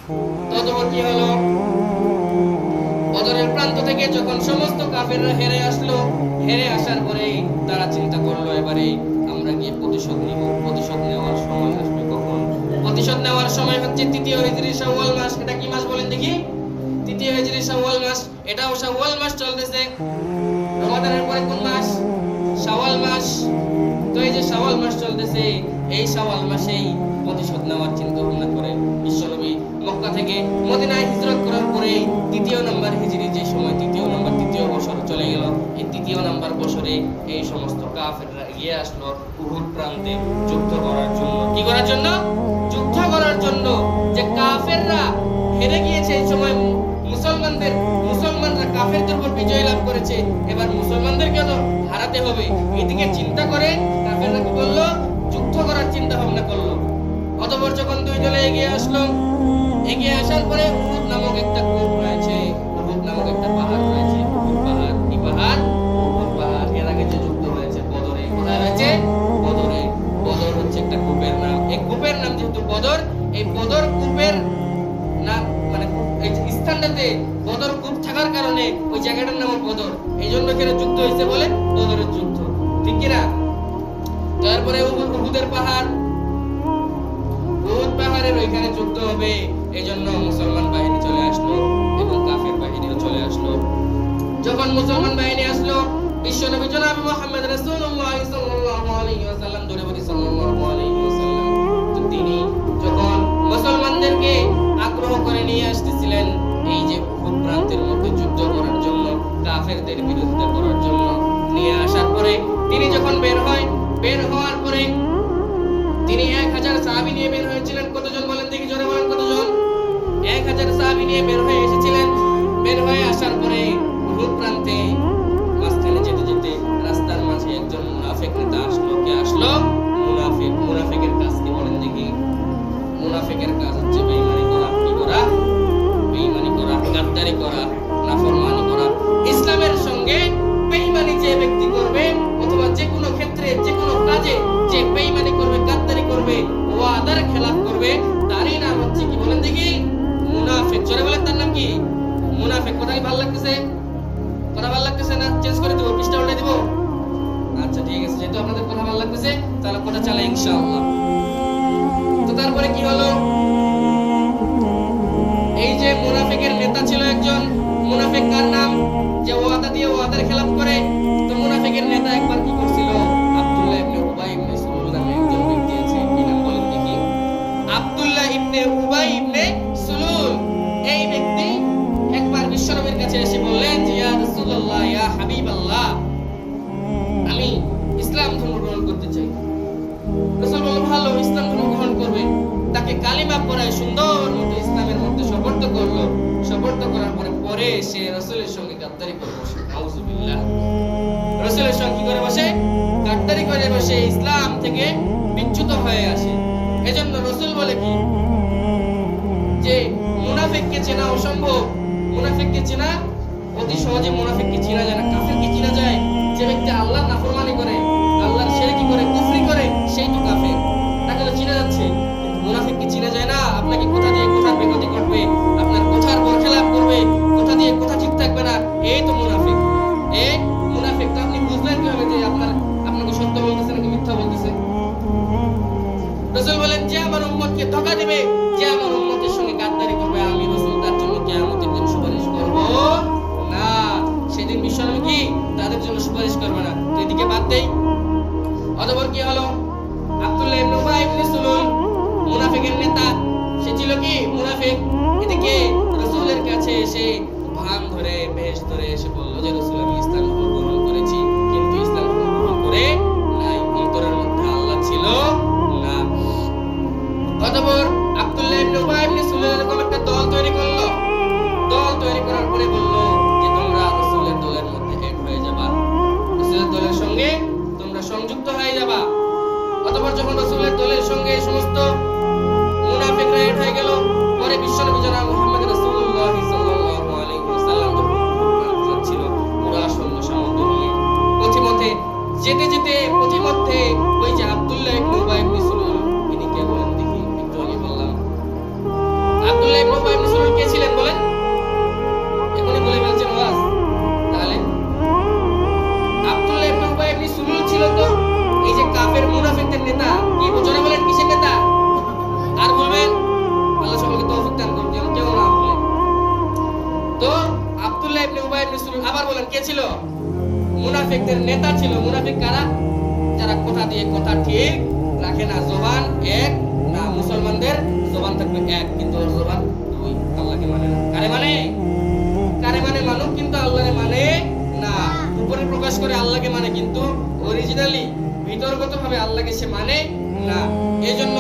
ততপর কি হলো, বদরের প্রান্ত থেকে যখন সমস্ত কাফেররা হেরে আসলো, হেরে আসার পরে তারা চিন্তা করলো এবারে আমরা গিয়ে প্রতিশোধ নিব। প্রতিশোধ নেওয়ার সময় আসবে কখন? প্রতিশোধ নেওয়ার সময় হচ্ছে তৃতীয় হিজরি শাওয়াল মাস। এটা কি মাস বলেন দেখি? তৃতীয় হিজরি শাওয়াল মাস। এটাও শাওয়াল মাস চলতেছে। রমাদানের পরে কোন মাস? শাওয়াল মাস। তো এই যে শাওয়াল মাস চলতেছে, এই শাওয়াল মাসেই প্রতিশোধ নেওয়ার চিন্তা ভাবনা করে বিশ্বনবী মক্কা থেকে মদিনায় হিজরত করার পরে তৃতীয় নম্বর হিজরি, যে সময় তৃতীয় বছর চলে গেল, এই তৃতীয় নম্বর বছরে এই সমস্ত কাফেররা এগিয়ে আসলো উহুদ প্রান্তে যুদ্ধ করার জন্য। কি করার জন্য? যুদ্ধ করার জন্য। যে কাফেররা হেরে গিয়েছে এই সময়, মুসলমানরা কাফেরদের উপর বিজয় লাভ করেছে, এবার মুসলমানদেরকে তো হারাতে হবে। এদিকে চিন্তা করে কাফেররা কি করলো? যুদ্ধ করার চিন্তা ভাবনা করলো। অতঃপর যখন দুই দলে এগিয়ে আসলো, এগিয়ে আসার পরে উহুদ নামক একটা কূপ রয়েছে, উহুদ নামক একটা পাহাড় রয়েছে। উহুদ পাহাড়। কি পাহাড়? উহুদ পাহাড়। এর আগে যে যুদ্ধ হয়েছে বদরে, কোথায় হয়েছে? বদরে। বদর হচ্ছে একটা কূপের নাম। এই কূপের নাম যেহেতু বদর, এই বদর কূপের নাম মানে এই স্থানটাতে বদর কূপ থাকার কারণে ওই জায়গাটার নাম বদর। এই জন্য এখানে যুদ্ধ হয়েছে বলে বদরের যুদ্ধ। ঠিক কিনা? তারপরে উহুদের পাহাড়, উহুদ পাহাড়ের ওইখানে যুদ্ধ হবে। এই জন্য মুসলমান বাহিনী চলে আসলো এবং কাফের বাহিনীও চলে আসলো। যখন মুসলমান বাহিনী আসলো, বিশ্বনবী জনাব মুহাম্মদ রাসূলুল্লাহ সাল্লাল্লাহু আলাইহি ওয়াসাল্লাম, ধরে বলি সাল্লাল্লাহু আলাইহি ওয়াসাল্লাম, তিনি যখন মুসলমানদেরকে আগ্রহ করে নিয়ে আসতেছিলেন এই যে উহুদ প্রান্তের মধ্যে যুদ্ধ করার জন্য, কাফেরদের বিরোধিতা করার জন্য নিয়ে আসার পরে তিনি যখন বের হওয়ার পরে তিনি 1000 সাহাবী নিয়ে বের হয়েছিলেন। কতজন বলেন দেখি, জোরে বলেন কতজন? 1000 সাহাবী নিয়ে বের হয়ে এসেছিলেন। বের হয়ে আসার পরে উহুদ প্রান্তে মাঝখানে যেতে যেতে রাস্তার মাঝে একজন মুনাফিক নেতা আসলো। কে আসলো? মুনাফিক। মুনাফিকের কাজ কি বলেন দেখি? মুনাফিকের কাজ হচ্ছে বেঈমানি করা। কি করা? বেঈমানি করা, গাদ্দারি করা, নাফরমানি করা। ইসলামের সঙ্গে বেঈমানি যে ব্যক্তি করবে, অথবা যে কোনো ক্ষেত্রে যে কোনো কাজে যে বেঈমানি করবে, গাদ্দারি করবে, ওয়াদার খেলাফ করবে, তারই নাম হচ্ছে কি বলেন দেখি? মুনাফিক। জোরে বলেন তার নাম কি? মুনাফিক। কথা কি ভালো লাগতেছে? কথা ভালো লাগতেছে না? চেঞ্জ করে দেব, পৃষ্ঠা উল্টে দেব? আচ্ছা ঠিক আছে, যেহেতু আপনাদের কথা ভালো লাগতেছে তাহলে কথা চালাই ইনশাআল্লাহ। তো তারপরে কি হলো, এই যে মুনাফিকের নেতা ছিল একজন। মুনাফিক কার নাম? যে ওয়াদা দিয়ে ওয়াদার খেলাফ করে। তো মুনাফিকের নেতা একবার কি করছিল, আব্দুল্লাহ ইবনে উবাই ইবনে সুলুল নামে একজন ব্যক্তি আছে। কি নাম বলেন দেখি? আব্দুল্লাহ ইবনে উবাই ইবনে সুলুল। এই ব্যক্তি একবার বিশ্বনবীর কাছে এসে বললেন যে ইয়া রাসূলুল্লাহ, ইয়া হাবিবাল্লাহ, আমি ইসলাম ধর্ম গ্রহণ করতে চাই। রাসূল বললেন ভালো, ইসলাম ধর্ম গ্রহণ করবে। তাকে কালিমা পড়ায় সুন্দর মতো ইসলামের মধ্যে শপথ করলো। শপথ করার পরে সে রাসূলের সঙ্গে গাদ্দারি করে বসে। নাউযুবিল্লাহ। রাসূলের সঙ্গে কি করে বসে? গাদ্দারি করে বসে, ইসলাম থেকে বিচ্যুত হয়ে আসে। এজন্য রাসূল বলে কি যে মুনাফিককে চেনা অসম্ভব। মুনাফিককে চেনা অতি সহজে মুনাফিককে চেনা যায় না। কাফেরকে চেনা যায় যে ব্যক্তি আল্লাহর নাফরমানি করে, আল্লাহর শিরকি করে, কুফরি করে, সেই তো কাফের। তাকে তো চেনা যাচ্ছে, কিন্তু মুনাফিককে চেনা যায় না। আপনাকে কোথা দিয়ে কোথার বিগতি করবে, আপনার কোথার বরখেলাপ করবে, কোথা দিয়ে কোথা ঠিক থাকবে না, এই তো মুনাফিক। এই মুনাফিক। তো আপনি বুঝলেন কিভাবে যে আপনাকে সত্য বলতেছে নাকি মিথ্যা বলতেছে? রাসূল বলেন যে আমার উম্মতকে ধোঁকা দিবে, যে আমার উম্মতের সঙ্গে গাদ্দারি করবে, আমি রাসূল তার জন্য কিয়ামতের দিন সুপারিশ করব না। সেদিন বিশ্বনবী কি তাদের জন্য সুপারিশ করবে না। তো এদিকে বাদ দেই। অতঃপর কি হলো, আব্দুল্লাহ ইবনে উবাই ইবনে সুলুল মুনাফিকের নেতা, সে ছিল কি মুনাফিক। এদিকে রাসূলের কাছে এসে ভান ধরে বেশ ধরে এসে বলল যে রাসূল, আমি ইসলাম গ্রহণ করেছি, কিন্তু ইসলাম গ্রহণ করে নাই, অন্তরের মধ্যে আল্লাহ ছিল না। অতঃপর আব্দুল্লাহ ইবনে উবাই ইবনে সুলুল এরকম একটা দল তৈরি করলো। দল তৈরি করার পরে বলল যে তোমরা রাসূলের দলের মধ্যে এড হয়ে যাবা, রাসূলের দলের সঙ্গে তোমরা সংযুক্ত হয়ে যাবা। অতঃপর যখন রাসূলের দলের সঙ্গে সমস্ত মুনাফিকরা এড হয়ে গেল, পরে বিশ্বনবী জনাব মুহাম্মদ রাসূলুল্লাহ সাল্লাল্লাহু আলাইহি ওয়াসাল্লাম যখন ছিল পুরা সৈন্য সামন্ত নিয়ে পথিমধ্যে যেতে যেতে পথিমধ্যে ওই যে আব্দুল্লাহ ইবনে উবাই ইবনে সুলুল, ইনি কে বলেন দেখি? একটু আগে বললাম আবার বলেন কে ছিল? মুনাফিকদের নেতা ছিল। মুনাফিক কারা? যারা কথা দিয়ে কথা ঠিক রাখে না, জবান এক না, মুসলমানদের জবান থাকবে এক কিন্তু ওর জবান দুই, আল্লাহকে মানে না। কারে মানে? কারে মানে? মানুষ কিন্তু আল্লাহকে মানে না। উপরে প্রকাশ করে আল্লাহকে মানে কিন্তু অরিজিনালি ভিতরগতভাবে আল্লাহকে সে মানে না। এজন্য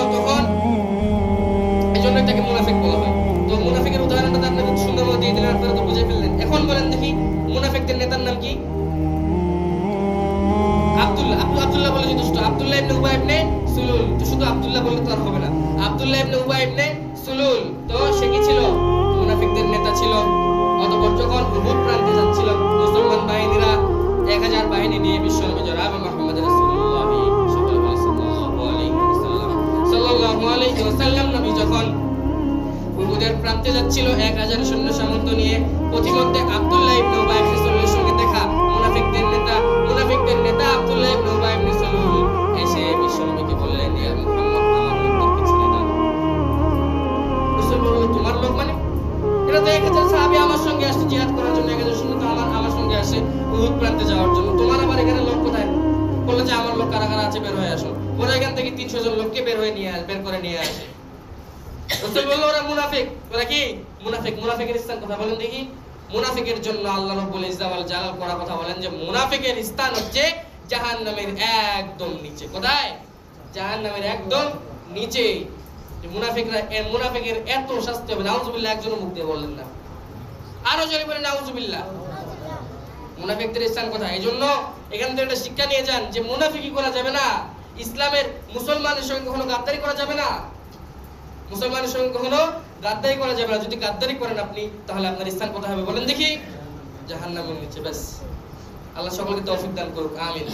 তাকে মুনাফিক বলা হয়। তো মুনাফিকের উদাহরণটা তো আপনাকে সুন্দর মতো দিয়ে দিলেন, আপনারা তো বুঝে ফেললেন। এখন বলেন দেখি মুনাফিকদের নেতার নাম কি? আব্দুল্লাহ বলে যথেষ্ট। আব্দুল্লাহ ইবনে উবাই ইবনে সুলুল। তো শুধু আব্দুল্লাহ বললে তো আর হবে না। আব্দুল্লাহ ইবনে উবাই ইবনে সুলুল, তো সে কি ছিল? মুনাফিকদের নেতা ছিল। অতঃপর যখন উহুদ প্রান্তে যাচ্ছিল মুসলমান বাহিনীরা 1000 বাহিনী নিয়ে বিশ্বনবী জনাব মুহাম্মদ রাসূলুল্লাহ সাল্লাল্লাহু আলাইহি ওয়াসাল্লাম নবী যখন উহুদের প্রান্তে যাচ্ছিল 1000 সৈন্য সামন্ত নিয়ে, পথিমধ্যে আব্দুল্লাহ ইবনে উবাই ইবনে সুলুলের সঙ্গে দেখা। মুনাফিকদের নেতা আব্দুল্লাহ ইবনে উবাই ইবনে সুলুল এসে বিশ্বনবীকে বললেন, ইয়া মুহাম্মদ, আমার লোকদেরকে ছেড়ে দাও। রাসূল বললেন, তোমার লোক মানে? এরা তো 1000 সাহাবী আমার সঙ্গে আসছে জিহাদ করার জন্য, 1000 সৈন্য তো আমার সঙ্গে আসে উহুদ প্রান্তে যাওয়ার জন্য। তোমার আবার এখানে লোক কোথায়? বললো যে আমার লোক কারা কারা আছে বের হয়ে আসো। ওরা এখান থেকে 300 জন লোককে বের করে নিয়ে আসে। রাসূল বলল, ওরা মুনাফিক। ওরা কি মুনাফিক? মুনাফিকের স্থান কথা বলেন দেখি। মুনাফিকের জন্য আল্লাহ রাব্বুল ইজ্জত ওয়াল জালাল করা কথা বলেন যে মুনাফিকের স্থান হচ্ছে জাহান্নামের একদম নিচে। কোথায়? জাহান্নামের একদম নিচে। মুনাফিকের এত শাস্তি হবে, নাউজুবিল্লাহ, একজনও মুখ দিয়ে বললেন না। আরো জোরে বলেন নাউজুবিল্লাহ। মুনাফিকদের স্থান কোথায়? এইজন্য এখান থেকে একটা শিক্ষা নিয়ে যান যে মুনাফিকি করা যাবে না। ইসলামের মুসলমানের সঙ্গে কখনো গাদ্দারি করা যাবে না। মুসলমানের সঙ্গে কখনো গাদ্দারি করা যাবে না। যদি গাদ্দারি করেন আপনি, তাহলে আপনার স্থান কোথায় হবে বলেন দেখি? জাহান্নামের নিচে। ব্যাস, আল্লাহ সকলকে তৌফিক দান করুক, আমিন।